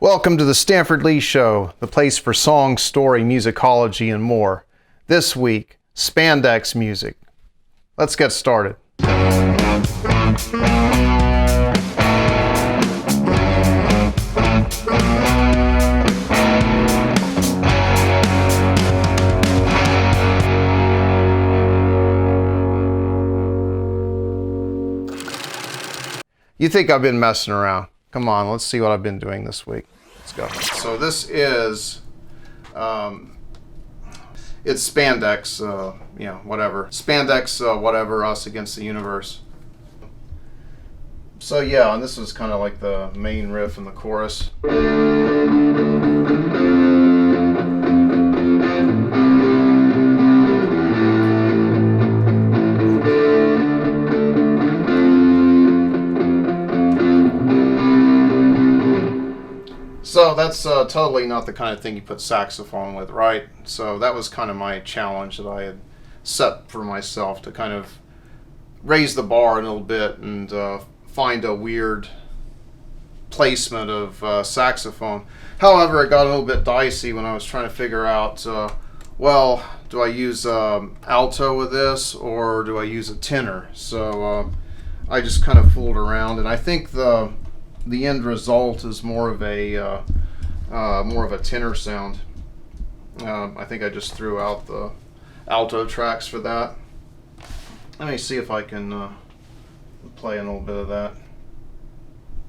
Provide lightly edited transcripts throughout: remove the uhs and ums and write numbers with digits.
Welcome to the Stanford Lee Show, the place for song, story, musicology, and more. This week, Spandex music. Let's get started. You think I've been messing around? Come on, let's see what I've been doing this week. Let's go. So this is, it's Spandex, whatever. Spandex, whatever, Us Against the Universe. So yeah, and this is kind of like the main riff and the chorus. So that's totally not the kind of thing you put saxophone with, right? So that was kind of my challenge that I had set for myself, to kind of raise the bar a little bit and find a weird placement of saxophone. However, it got a little bit dicey when I was trying to figure out, well, do I use alto with this or do I use a tenor? So I just kind of fooled around, and I think the end result is more of a tenor sound. I think I just threw out the alto tracks for that. Let me see if I can play a little bit of that.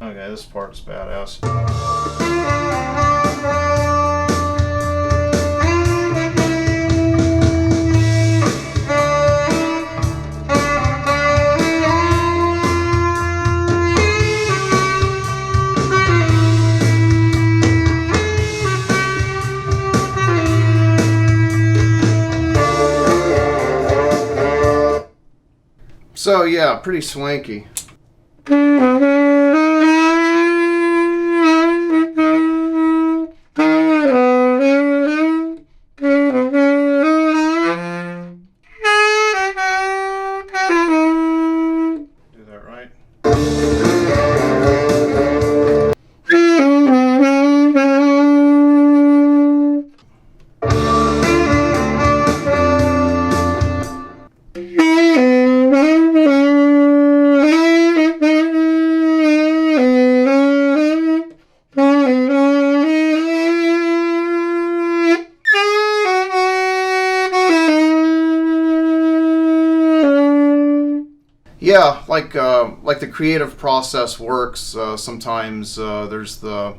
Okay, this part's badass. So yeah, pretty swanky. Do that right. Yeah, like the creative process works. Sometimes there's the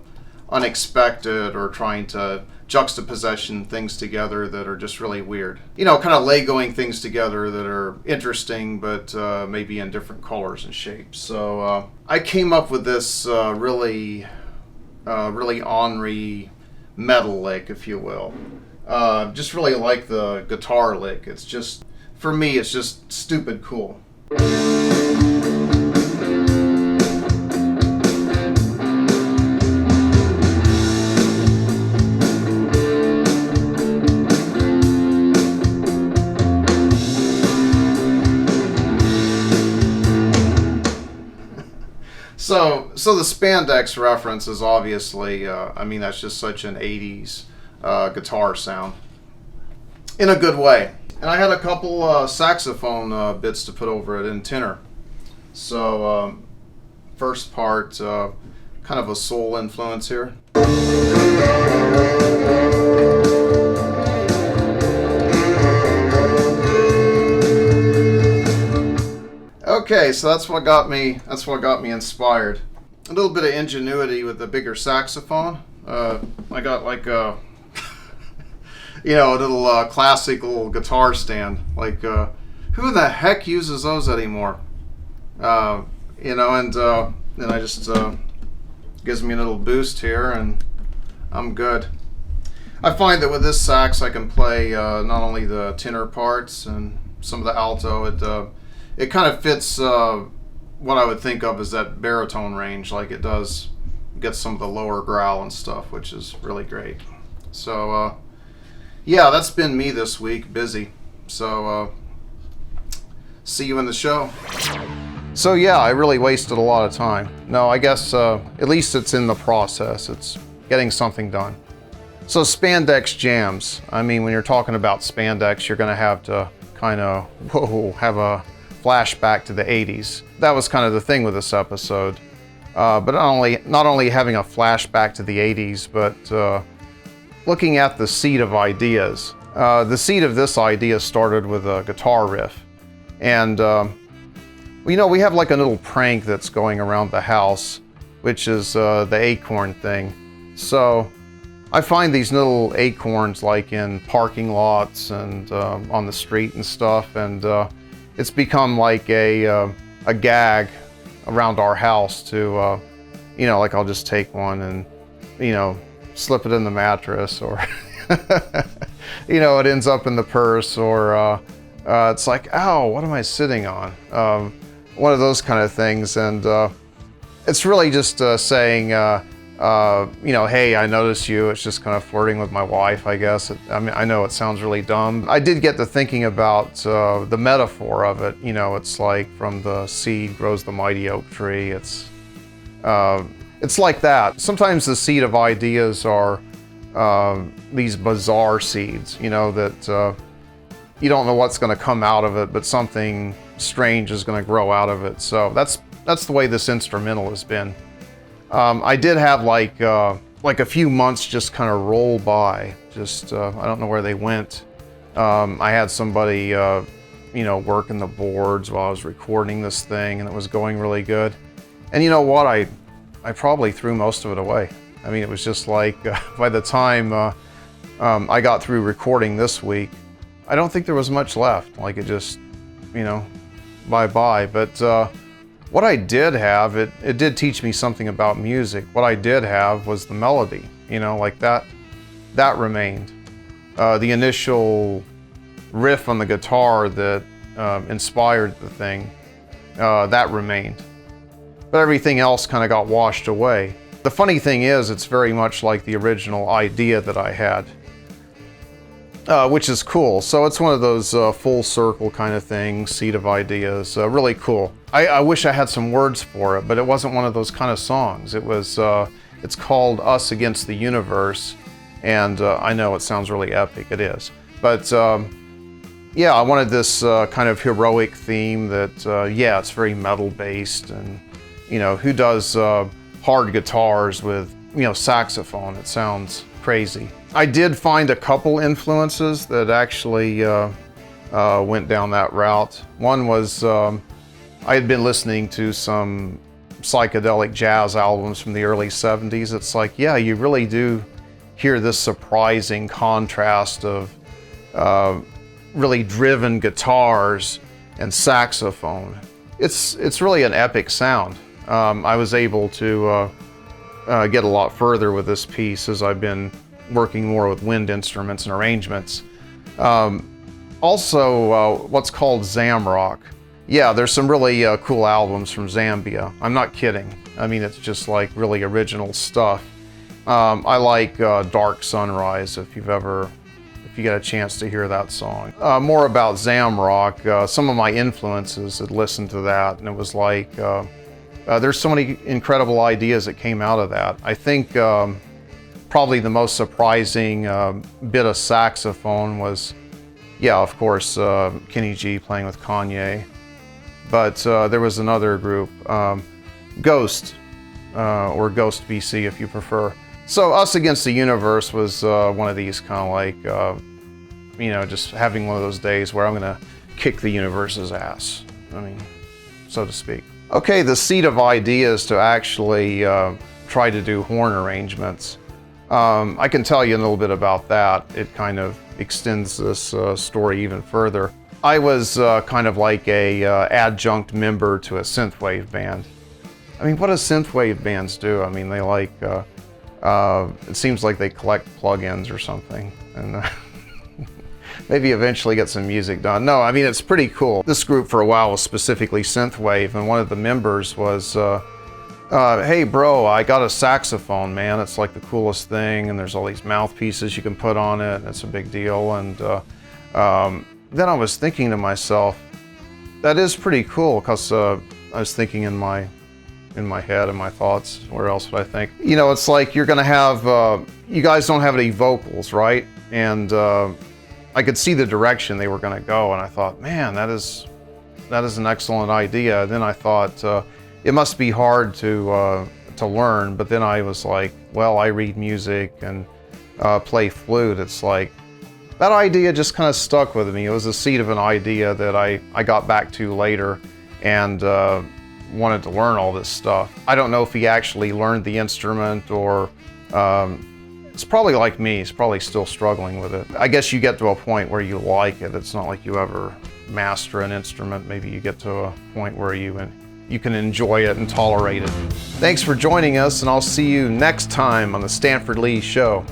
unexpected, or trying to juxtaposition things together that are just really weird. You know, kind of Legoing things together that are interesting, but maybe in different colors and shapes. So I came up with this really ornery metal lick, if you will. Just really like the guitar lick. It's just, for me, it's just stupid cool. So the Spandex reference is obviously, I mean, that's just such an 80s guitar sound, in a good way. And I had a couple saxophone bits to put over it in tenor. So first part, kind of a soul influence here. Okay, so that's what got me inspired. A little bit of ingenuity with the bigger saxophone. I got like a a little classic little guitar stand. Like, who the heck uses those anymore? And then I just gives me a little boost here, and I'm good. I find that with this sax, I can play not only the tenor parts and some of the alto. It kind of fits what I would think of as that baritone range, like it does. Gets some of the lower growl and stuff, which is really great. So yeah, that's been me this week, busy. So see you in the show. So yeah, I really wasted a lot of time. No, I guess at least it's in the process. It's getting something done. So Spandex Jams. I mean, when you're talking about spandex, you're going to have to kind of, have a flashback to the 80s. That was kind of the thing with this episode. But not only having a flashback to the 80s, but looking at the seed of ideas. The seed of this idea started with a guitar riff. And, we have like a little prank that's going around the house, which is the acorn thing. So I find these little acorns like in parking lots and on the street and stuff, and it's become like a gag around our house to, like I'll just take one and, slip it in the mattress, or, it ends up in the purse, or it's like, ow, what am I sitting on? One of those kind of things, and it's really just saying, hey, I noticed you. It's just kind of flirting with my wife, I guess. I know it sounds really dumb. I did get to thinking about the metaphor of it. It's like from the seed grows the mighty oak tree. It's like that. Sometimes the seed of ideas are these bizarre seeds, that you don't know what's going to come out of it, but something strange is going to grow out of it. So that's the way this instrumental has been. I did have like a few months just kind of roll by. Just I don't know where they went. I had somebody working the boards while I was recording this thing, and it was going really good. And you know what? I probably threw most of it away. I mean, it was just like by the time I got through recording this week, I don't think there was much left. Like it just, bye-bye. But what I did have, it did teach me something about music. What I did have was the melody, like that remained. The initial riff on the guitar that inspired the thing, that remained. But everything else kind of got washed away. The funny thing is, it's very much like the original idea that I had, which is cool. So it's one of those full circle kind of things, seed of ideas, really cool. I wish I had some words for it, but it wasn't one of those kind of songs. It was, it's called Us Against the Universe, and I know it sounds really epic, it is. But yeah, I wanted this kind of heroic theme that, yeah, it's very metal based, and who does hard guitars with, saxophone? It sounds crazy. I did find a couple influences that actually went down that route. One was I had been listening to some psychedelic jazz albums from the early 70s. It's like, yeah, you really do hear this surprising contrast of really driven guitars and saxophone. It's really an epic sound. I was able to get a lot further with this piece as I've been working more with wind instruments and arrangements. Also, what's called Zamrock. Yeah, there's some really cool albums from Zambia. I'm not kidding. I mean, it's just like really original stuff. I like Dark Sunrise, if you get a chance to hear that song. More about Zamrock, some of my influences had listened to that, and it was like, there's so many incredible ideas that came out of that. I think probably the most surprising bit of saxophone was, yeah, of course, Kenny G playing with Kanye. But there was another group, Ghost, or Ghost BC if you prefer. So Us Against the Universe was one of these kind of like, just having one of those days where I'm gonna kick the universe's ass. I mean, so to speak. Okay, the seed of ideas to actually try to do horn arrangements. I can tell you a little bit about that. It kind of extends this story even further. I was kind of like a adjunct member to a synthwave band. I mean, what do synthwave bands do? I mean, they like, it seems like they collect plugins or something, and maybe eventually get some music done. No, I mean, it's pretty cool. This group for a while was specifically synthwave, and one of the members was, hey bro, I got a saxophone, man. It's like the coolest thing, and there's all these mouthpieces you can put on it, and it's a big deal. And then I was thinking to myself, that is pretty cool, because I was thinking in my in my head and my thoughts. Where else would I think? You know, it's like you're gonna have, you guys don't have any vocals, right? And I could see the direction they were gonna go, and I thought, man, that is an excellent idea. Then I thought, it must be hard to learn, but then I was like, well, I read music and play flute. It's like, that idea just kind of stuck with me. It was a seed of an idea that I got back to later and wanted to learn all this stuff. I don't know if he actually learned the instrument or it's probably like me. He's probably still struggling with it. I guess you get to a point where you like it. It's not like you ever master an instrument. Maybe you get to a point where you can enjoy it and tolerate it. Thanks for joining us, and I'll see you next time on the Stanford Lee Show.